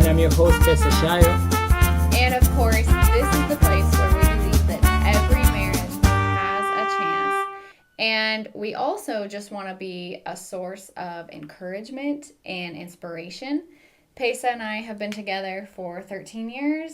And I'm your host, Pesa Shayo. And of course, this is the place where we believe that every marriage has a chance. And we also just want to be a source of encouragement and inspiration. Pesa and I have been together for 13 years.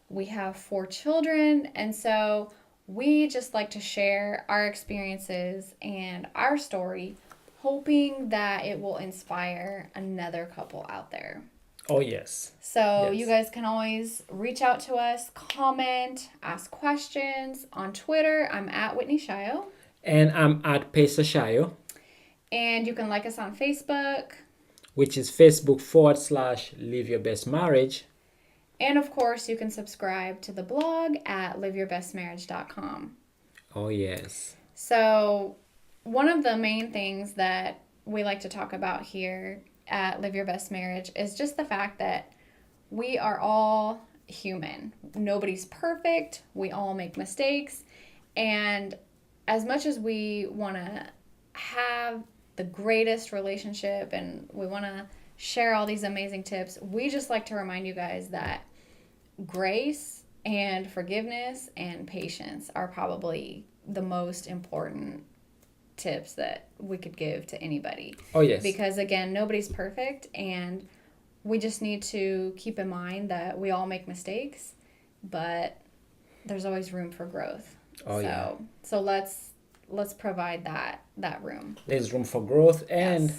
We have 4 children. And so we just like to share our experiences and our story, hoping that it will inspire another couple out there. Oh, yes. So Yes. you guys can always reach out to us, comment, ask questions. On Twitter, I'm at Whitney Shayo. And I'm at Pesa Shayo, And you can like us on Facebook. which is Facebook.com/Live Your Best Marriage. And of course, you can subscribe to the blog at liveyourbestmarriage.com. Oh, yes. So, one of the main things that we like to talk about here at Live Your Best Marriage is just the fact that we are all human. Nobody's perfect. We all make mistakes. And as much as we want to have the greatest relationship and we want to share all these amazing tips, we just like to remind you guys that grace and forgiveness and patience are probably the most important tips that we could give to anybody. Oh, yes. Because again, nobody's perfect, and we just need to keep in mind that we all make mistakes, but there's always room for growth. Oh, yeah. So let's provide that room. There's room for growth, and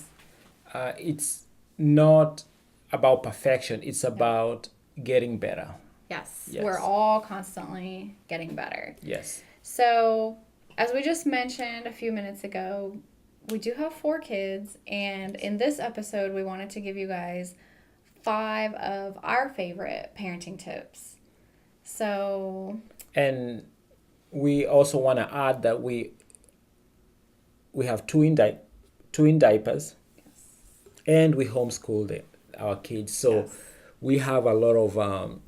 Yes. it's not about perfection. It's about getting better. Yes. Yes. We're all constantly getting better. Yes. So, as we just mentioned a few minutes ago, we do have 4 kids, and in this episode, we wanted to give you guys 5 of our favorite parenting tips. So, And we also want to add that we have two in diapers, and we homeschool our kids. So yes. we have a lot of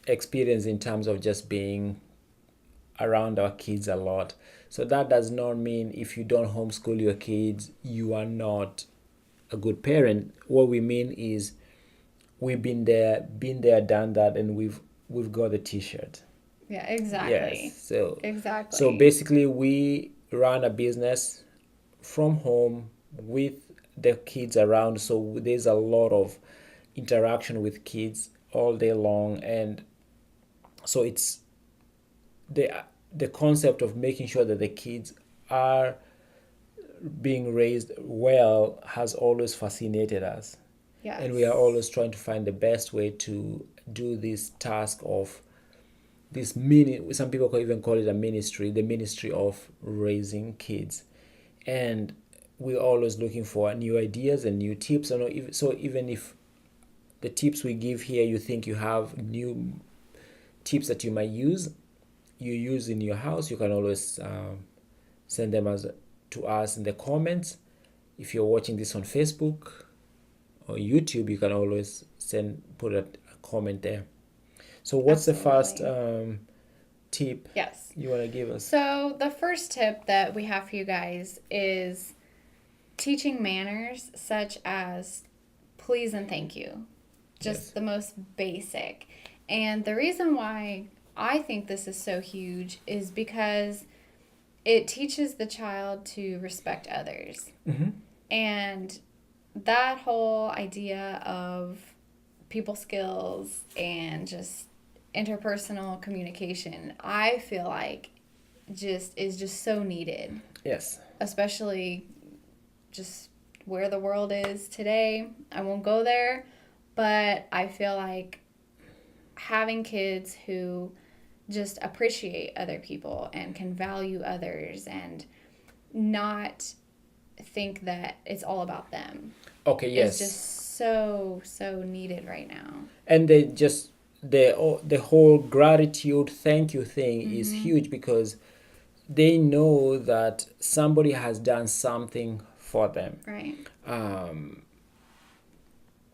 experience in terms of just being around our kids a lot. So that does not mean if you don't homeschool your kids, you are not a good parent. What we mean is we've been there, done that, and we've got the t-shirt. Yeah, exactly. Yes. So Exactly. so basically we run a business from home with the kids around. So there's a lot of interaction with kids all day long, and so it's the concept of making sure that the kids are being raised well has always fascinated us. Yes. And we are always trying to find the best way to do this task of this some people even call it a ministry, the ministry of raising kids. And we're always looking for new ideas and new tips. So even if the tips we give here, you think you have new tips that you might use in your house, you can always send them to us in the comments. If you're watching this on Facebook or YouTube, you can always put a comment there. So what's the first tip Yes. you want to give us? So, the first tip that we have for you guys is teaching manners such as please and thank you. Just Yes. the most basic. And the reason why I think this is so huge is because it teaches the child to respect others. Mm-hmm. And that whole idea of people skills and just interpersonal communication, I feel like is just so needed, Yes. especially just where the world is today. I won't go there, but I feel like having kids who just appreciate other people and can value others and not think that it's all about them. Okay. Yes. It's just so needed right now. And the whole gratitude, thank you thing is huge, because they know that somebody has done something for them. Right. Um,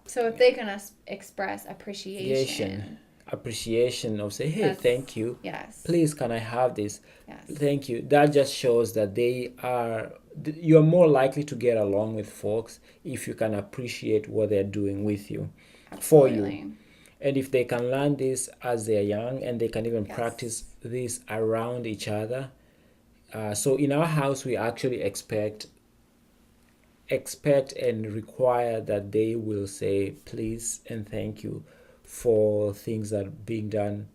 So if they can express appreciation. appreciation of say, hey, That's- thank you. Yes. Please, can I have this? Yes. Thank you. That just shows that you're more likely to get along with folks if you can appreciate what they're doing with you. for you. Absolutely. And if they can learn this as they're young, and they can even practice Yes. this around each other. So in our house, we actually expect and require that they will say please and thank you for things that are being done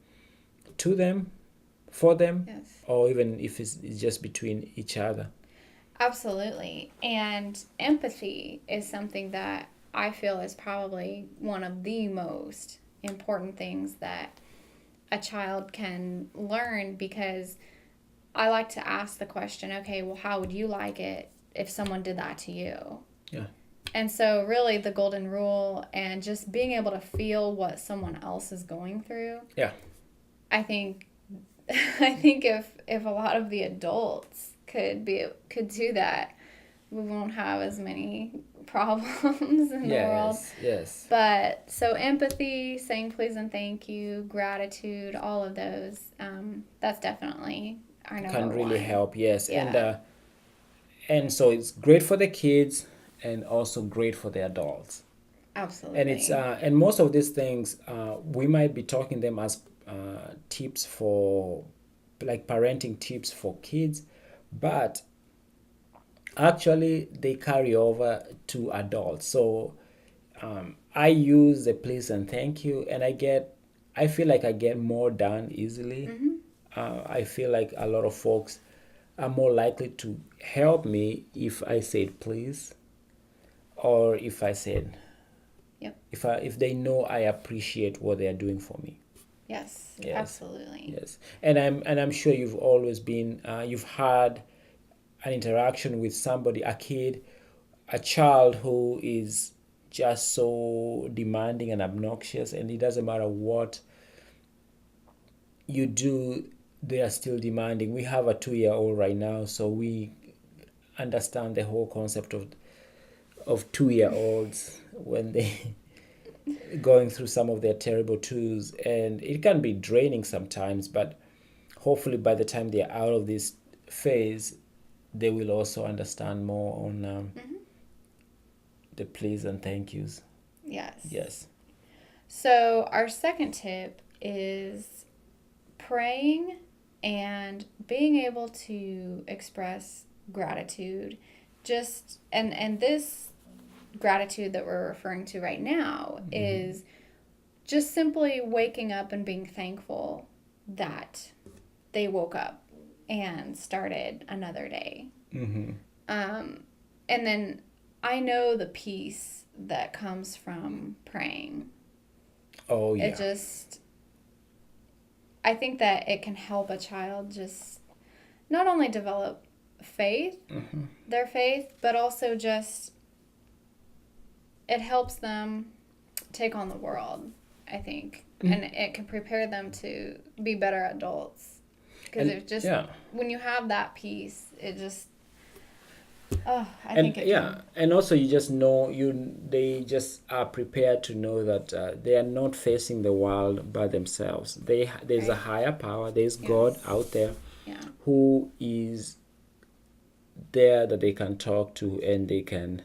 to them, for them, Yes. or even if it's just between each other. Absolutely. And empathy is something that I feel is probably one of the most important things that a child can learn, because I like to ask the question, okay, well, how would you like it if someone did that to you? Yeah. And so, really, the golden rule and just being able to feel what someone else is going through, Yeah. I think, I think if a lot of the adults could do that, we won't have as many problems in the world. Yes. Yes. But so empathy, saying please and thank you, gratitude, all of those, that's definitely our Can number really one. help. Yes. Yeah, And so it's great for the kids and also great for the adults. And it's absolutely. and most of these things we might be talking them as tips for, like, parenting tips for kids, but actually they carry over to adults. So I use the please and thank you, and I feel like I get more done easily. Mm-hmm. I feel like a lot of folks are more likely to help me if I said please, or if I said, Yep. if they know I appreciate what they are doing for me. Yes, Yes. absolutely. Yes. And I'm sure you've always been you've had an interaction with somebody, a kid, a child who is just so demanding and obnoxious, and it doesn't matter what you do, they are still demanding. We have a 2-year-old right now, so we understand the whole concept of 2-year-olds when they going through some of their terrible twos, and it can be draining sometimes, but hopefully by the time they're out of this phase, they will also understand more on Mm-hmm. the please and thank yous. Yes. Yes. So, our second tip is praying and being able to express gratitude. Just and this gratitude that we're referring to right now is just simply waking up and being thankful that they woke up and started another day. Mm-hmm. Um, and then I know the peace that comes from praying. Oh It yeah. just, I think that it can help a child just not only develop faith, Mm-hmm. their faith, but also just it helps them take on the world, I think. And it can prepare them to be better adults. Because And it just, yeah. when you have that peace, it just, oh, I And think it yeah, can. and also you just know, they just are prepared to know that they are not facing the world by themselves. There's a Right? higher power, there's God Yes. out there Yeah. who is there, that they can talk to, and they can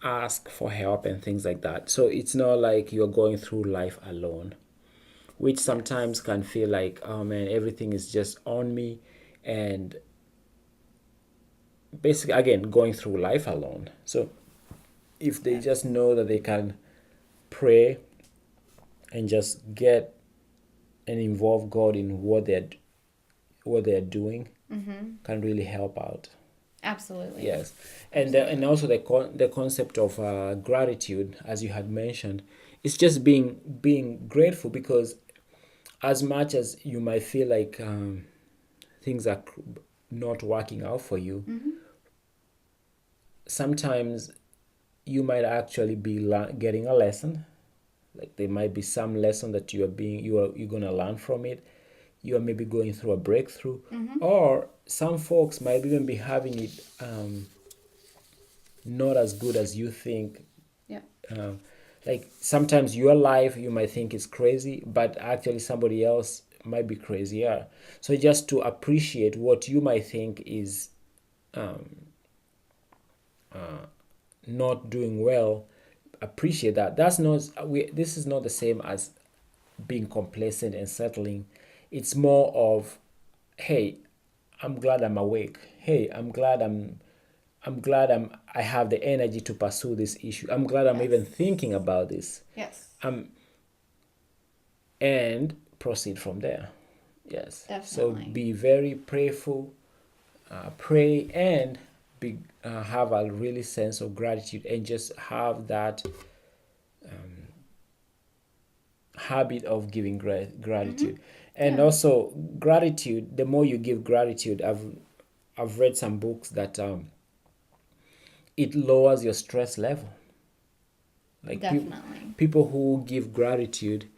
ask for help and things like that. So it's not like you're going through life alone, which sometimes Yes. can feel like, oh man, everything is just on me, and basically, again, going through life alone. So if they just Yes. know that they can pray and just get and involve God in what they're doing, Mm-hmm. can really help out. Absolutely. Yes, and Absolutely. also the concept of gratitude, as you had mentioned, it's just being grateful, because as much as you might feel like things are not working out for you, Mm-hmm. sometimes you might actually be getting a lesson. Like, there might be some lesson that you're gonna learn from it. You are maybe going through a breakthrough, Mm-hmm. or some folks might even be having it not as good as you think. Yeah. Um, like, sometimes your life you might think is crazy, but actually somebody else might be crazier. So just to appreciate what you might think is not doing well, appreciate that. That's not this is not the same as being complacent and settling. It's more of, hey, I'm glad I'm awake. Hey, I'm glad I have the energy to pursue this issue. I'm glad I'm even Yes. thinking about this. Yes. And proceed from there. Yes. So Definitely. be very prayerful, pray, and have a really sense of gratitude, and just have that habit of giving Mm-hmm. gratitude. And Yeah. also gratitude, the more you give gratitude, I've read some books that it lowers your stress level. Like Definitely. people who give gratitude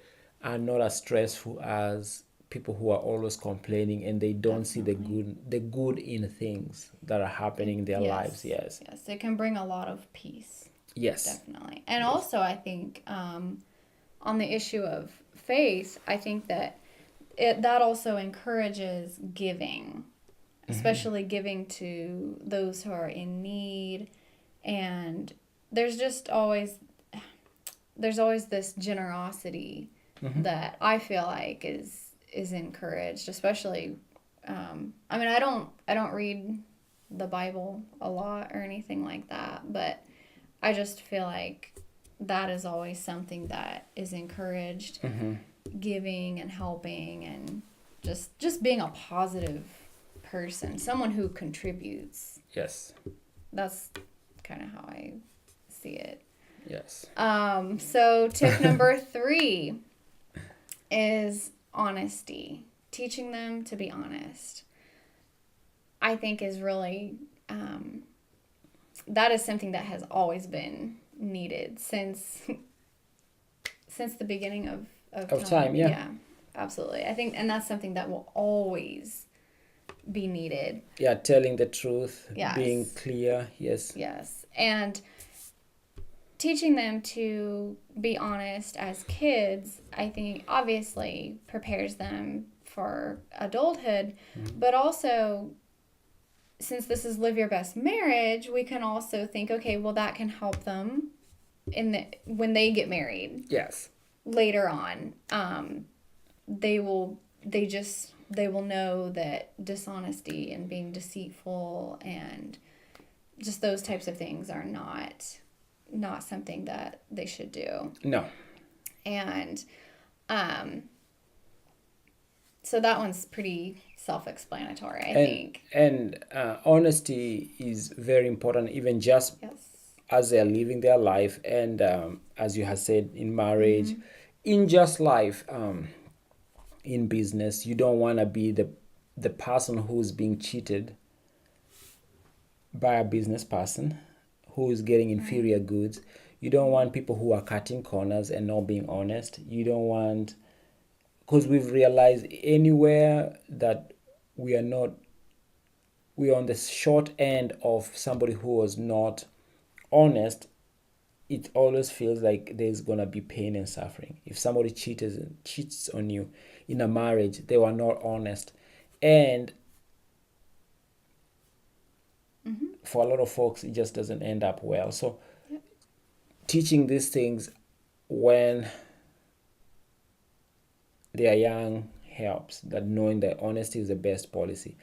are not as stressful as people who are always complaining and they don't see Definitely. the good in things that are happening in their lives. Yes. Yes. Yes. It can bring a lot of peace. Yes. Definitely. And Yes. also, I think on the issue of faith, I think that that also encourages giving, especially giving to those who are in need. And there's just always there's always this generosity that I feel like is encouraged, especially. I mean, I don't read the Bible a lot or anything like that, but I just feel like that is always something that is encouraged, giving and helping and just being a positive person, someone who contributes. Yes. That's kind of how I see it. Yes. So tip number 3 is honesty. Teaching them to be honest, I think, is really that is something that has always been needed since the beginning of Of time, time. yeah. Yeah, absolutely. I think, and that's something that will always be needed. Yeah, telling the truth, being Yes, clear. Yes. yes, and teaching them to be honest as kids, I think, obviously prepares them for adulthood, but also, since this is Live Your Best Marriage, we can also think, okay, well, that can help them when they get married Yes. later on. They will they will know that dishonesty and being deceitful and just those types of things are not something that they should do. No. And um, so that one's pretty self-explanatory, I and think. and honesty is very important, even just Yes. as they're living their life, and as you have said, in marriage, Mm-hmm. in just life, in business. You don't want to be the person who's being cheated by a business person who is getting Right. inferior goods. You don't want people who are cutting corners and not being honest. You don't want, because we've realized anywhere that we are not, we are on the short end of somebody who was not honest, it always feels like there's gonna be pain and suffering. If somebody cheats on you in a marriage, they were not honest. And Mm-hmm. for a lot of folks, it just doesn't end up well. So Yep. teaching these things when they are young helps, that knowing that honesty is the best policy.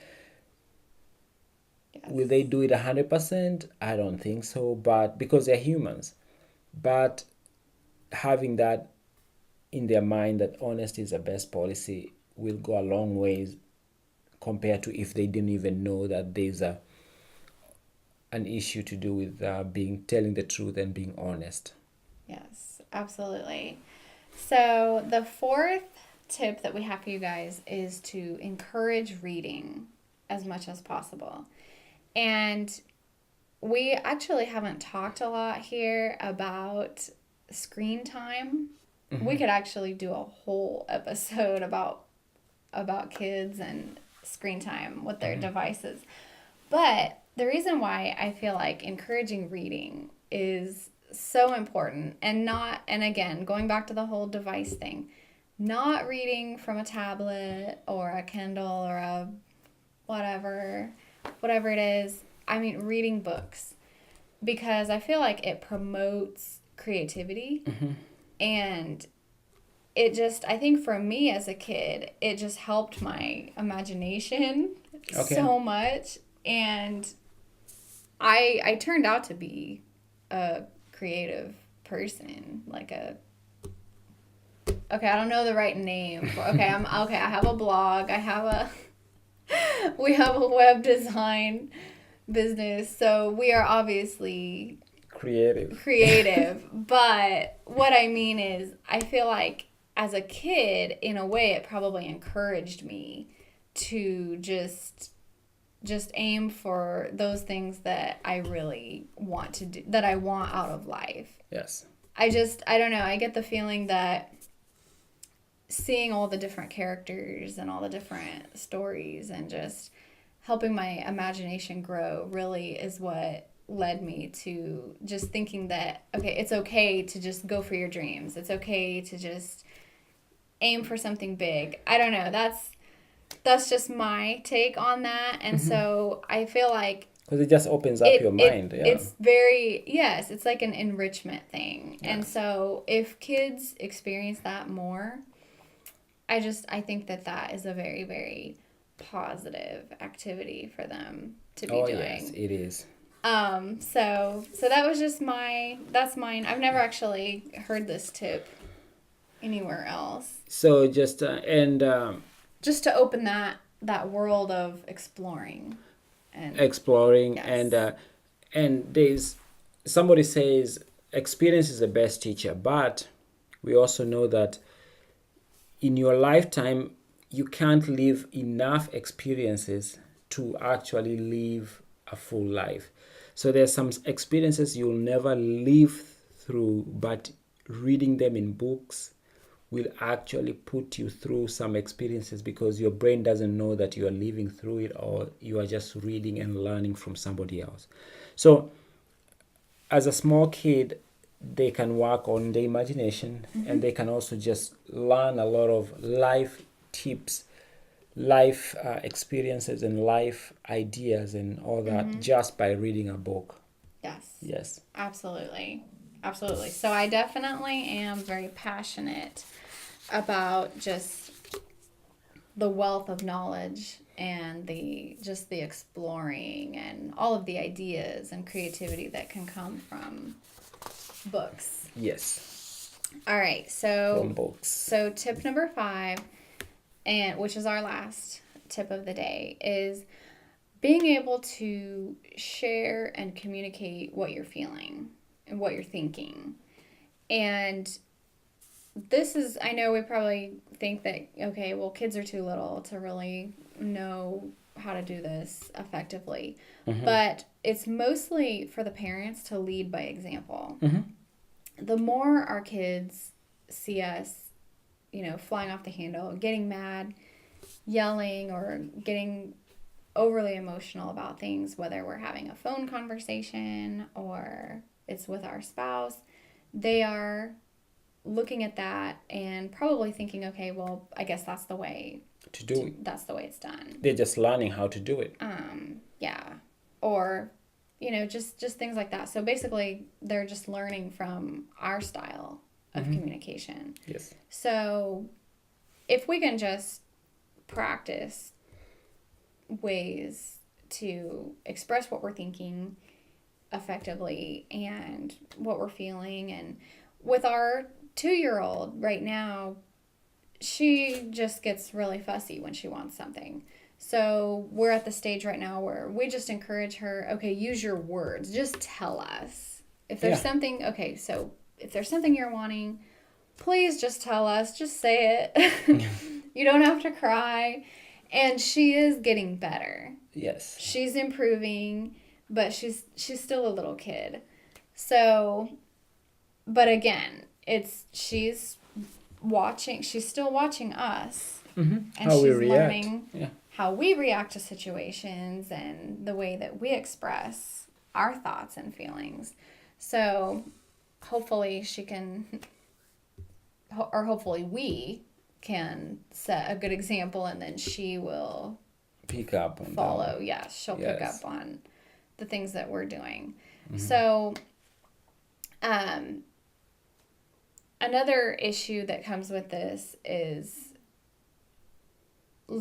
Will Yes. they do it 100%? I don't think so, but because they're humans. But having that in their mind, that honesty is the best policy, will go a long ways compared to if they didn't even know that there's an issue to do with being telling the truth and being honest. Yes, absolutely. So the fourth tip that we have for you guys is to encourage reading as much as possible. And we actually haven't talked a lot here about screen time. We could actually do a whole episode about kids and screen time with their devices. But the reason why I feel like encouraging reading is so important, and again, going back to the whole device thing, not reading from a tablet or a Kindle or a whatever it is. I mean, reading books, because I feel like it promotes creativity. And it just, I think for me as a kid, it just helped my imagination so much. And I turned out to be a creative person, like a, okay, I don't know the right name for, okay, I have a blog, we have a web design business, so we are obviously creative. But what I mean is, I feel like as a kid, in a way, it probably encouraged me to just aim for those things that I really want to do, that I want out of life. Yes. I don't know, I get the feeling that seeing all the different characters and all the different stories and just helping my imagination grow really is what led me to just thinking that, okay, it's okay to just go for your dreams. It's okay to just aim for something big. I don't know. That's just my take on that. And so I feel like because it just opens up your mind. It's very, yes, it's like an enrichment thing. Yeah. And so if kids experience that more, I think that is a very, very positive activity for them to be doing. Oh, yes, it is. So that was just that's mine. I've never actually heard this tip anywhere else. So just, just to open that world of exploring. Yes. And there's, somebody says experience is the best teacher, but we also know that in your lifetime, you can't live enough experiences to actually live a full life. So there's some experiences you'll never live through, but reading them in books will actually put you through some experiences because your brain doesn't know that you are living through it, or you are just reading and learning from somebody else. So as a small kid, they can work on their imagination, and they can also just learn a lot of life tips, life experiences, and life ideas and all that just by reading a book. Yes. Absolutely. So I definitely am very passionate about just the wealth of knowledge and the exploring and all of the ideas and creativity that can come from books. Yes. All right. So from books. So tip number 5, and which is our last tip of the day, is being able to share and communicate what you're feeling and what you're thinking. And this is, I know we probably think that, okay, well, kids are too little to really know how to do this effectively. But it's mostly for the parents to lead by example. The more our kids see us, flying off the handle, getting mad, yelling, or getting overly emotional about things, whether we're having a phone conversation or it's with our spouse, they are looking at that and probably thinking, okay, well, I guess that's the way to do it. That's the way it's done. They're just learning how to do it. Yeah. Or, just things like that. So basically, they're just learning from our style of communication. Yes. So if we can just practice ways to express what we're thinking effectively and what we're feeling, and with our 2-year-old right now, she just gets really fussy when she wants something. So we're at the stage right now where we just encourage her, okay, use your words. Just tell us. If there's something, okay, so if there's something you're wanting, please just tell us. Just say it. You don't have to cry. And she is getting better. Yes. She's improving, but she's still a little kid. So, but again, she's still watching us. And how she's we learning how we react to situations and the way that we express our thoughts and feelings. So hopefully hopefully we can set a good example, and then she will pick up and follow. Yes, she'll pick up on the things that we're doing. So Another issue that comes with this is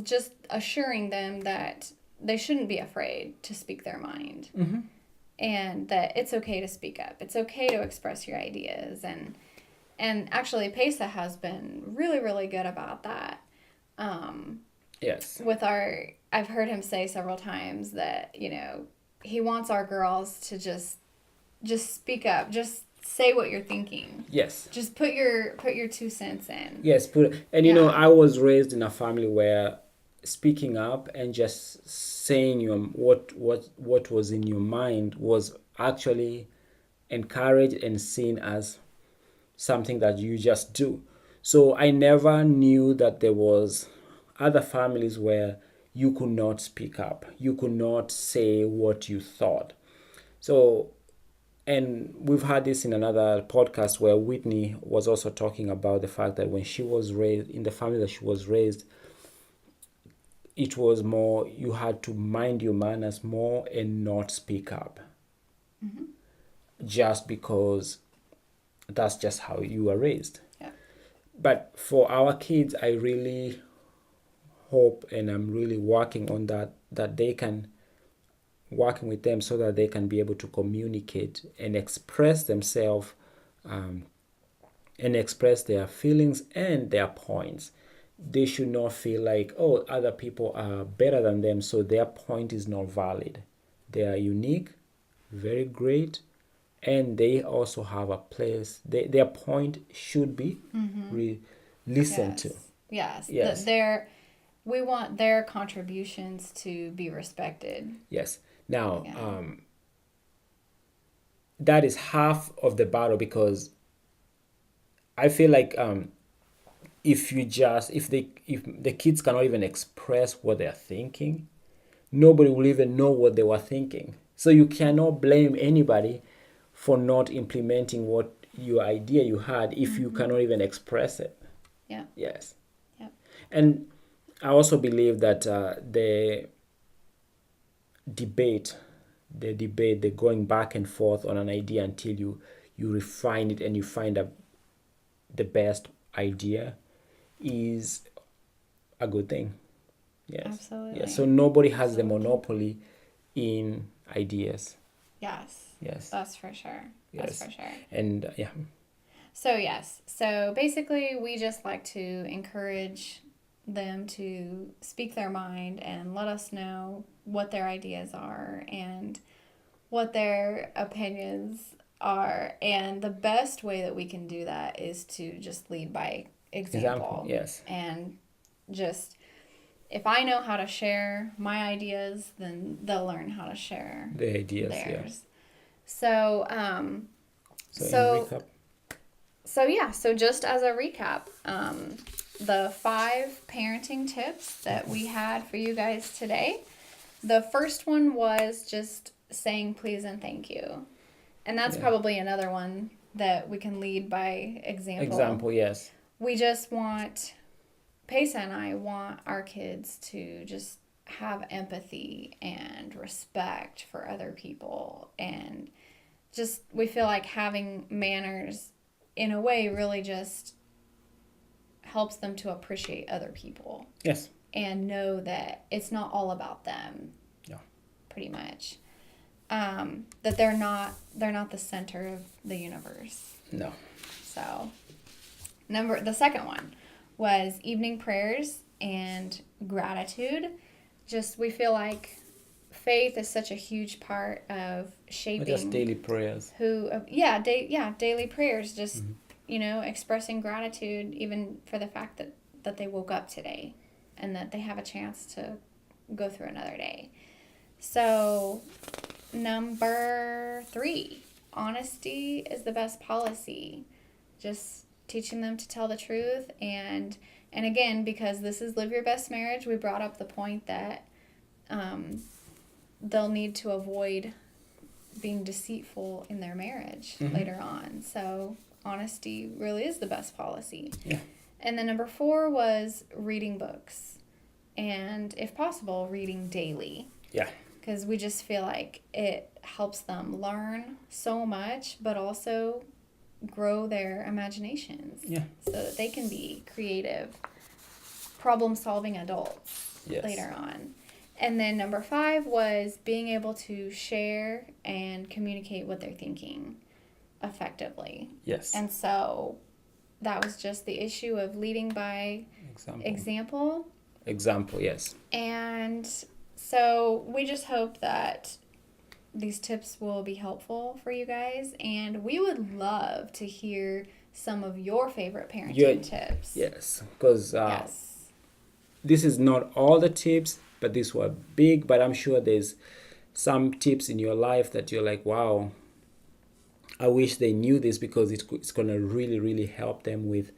just assuring them that they shouldn't be afraid to speak their mind, and that it's okay to speak up. It's okay to express your ideas, and actually Pesa has been really, really good about that. Yes. With our, I've heard him say several times that, he wants our girls to just speak up, just say what you're thinking. Yes. Just put your 2 cents in. Yes, and Yeah. I was raised in a family where speaking up and just saying what was in your mind was actually encouraged and seen as something that you just do. So I never knew that there was other families where you could not speak up. You could not say what you thought. So, and we've had this in another podcast where Whitney was also talking about the fact that when she was raised in the family that she was raised, it was more you had to mind your manners more and not speak up, just because that's just how you were raised. Yeah. But for our kids, I really hope, and I'm really working on that they can working with them so that they can be able to communicate and express themselves, and express their feelings and their points. They should not feel like, oh, other people are better than them, so their point is not valid. They are unique, very great, and they also have a place. Their point should be listened to. Yes. Yes. We want their contributions to be respected. Yes. Now, Yeah. that is half of the battle, because I feel like if the kids cannot even express what they're thinking, nobody will even know what they were thinking. So you cannot blame anybody for not implementing what your idea you had if you cannot even express it. Yeah. Yes. Yeah. And I also believe that debate, the going back and forth on an idea until you refine it and you find the best idea is a good thing. Yes. Absolutely. Yes. So nobody has the Absolutely. monopoly in ideas. Yes. Yes. That's for sure. That's Yes. for sure. And yeah. So, yes. So, basically, we just like to encourage them to speak their mind and let us know what their ideas are and what their opinions are. And the best way that we can do that is to just lead by example. Yes. And just, if I know how to share my ideas, then they'll learn how to share The ideas. theirs. Yeah. So, So in recap. so just as a recap, the 5 parenting tips that we had for you guys today. The first one was just saying please and thank you. And that's probably another one that we can lead by example. Yes. We just want, Pesa and I want our kids to just have empathy and respect for other people, and just, we feel like having manners in a way really just helps them to appreciate other people. Yes. And know that it's not all about them. Yeah. Pretty much. That they're not the center of the universe. No. So, the second one was evening prayers and gratitude. Just, we feel like faith is such a huge part of shaping Just daily prayers. daily prayers. Just expressing gratitude even for the fact that they woke up today and that they have a chance to go through another day. So, number 3, honesty is the best policy. Just teaching them to tell the truth, and again, because this is Live Your Best Marriage, we brought up the point that they'll need to avoid being deceitful in their marriage later on. So honesty really is the best policy. Yeah. And then number 4 was reading books, and if possible, reading daily. Yeah. Because we just feel like it helps them learn so much, but also grow their imaginations. Yeah. So that they can be creative, problem-solving adults later on. And then number 5 was being able to share and communicate what they're thinking effectively. Yes. And so that was just the issue of leading by example. Example, yes. And so we just hope that these tips will be helpful for you guys. And we would love to hear some of your favorite parenting tips. Yes, because this is not all the tips, but these were big. But I'm sure there's some tips in your life that you're like, wow, I wish they knew this, because it's going to really, really help them with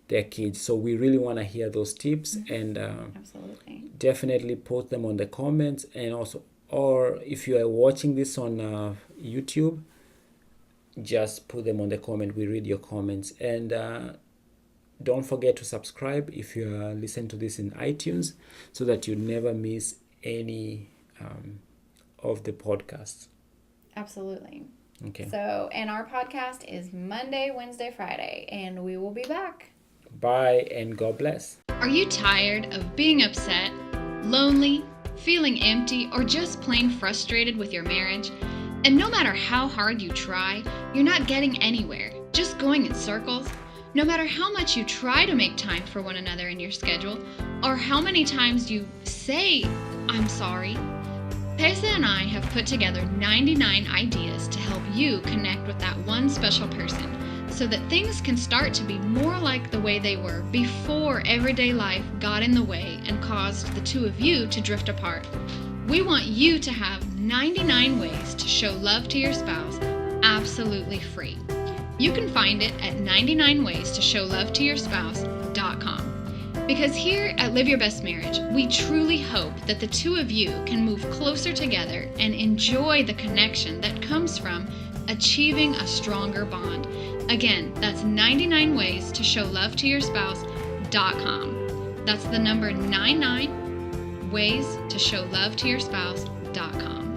their kids. So we really want to hear those tips, and absolutely, definitely put them on the comments. And also, or if you are watching this on YouTube, just put them on the comment. We read your comments. And don't forget to subscribe if you are listening to this in iTunes, so that you never miss any of the podcasts. Absolutely. Okay. So, and our podcast is Monday, Wednesday, Friday, and we will be back. Bye, and God bless. Are you tired of being upset, lonely, feeling empty, or just plain frustrated with your marriage? And no matter how hard you try, you're not getting anywhere, just going in circles? No matter how much you try to make time for one another in your schedule, or how many times you say, I'm sorry, Pesa and I have put together 99 ideas to help you connect with that one special person, so that things can start to be more like the way they were before everyday life got in the way and caused the two of you to drift apart. We want you to have 99 ways to show love to your spouse absolutely free. You can find it at 99waystoshowlovetoyourspouse.com. Because here at Live Your Best Marriage, we truly hope that the two of you can move closer together and enjoy the connection that comes from achieving a stronger bond. Again, that's 99waystoshowlovetoyourspouse.com. That's the number 99waystoshowlovetoyourspouse.com.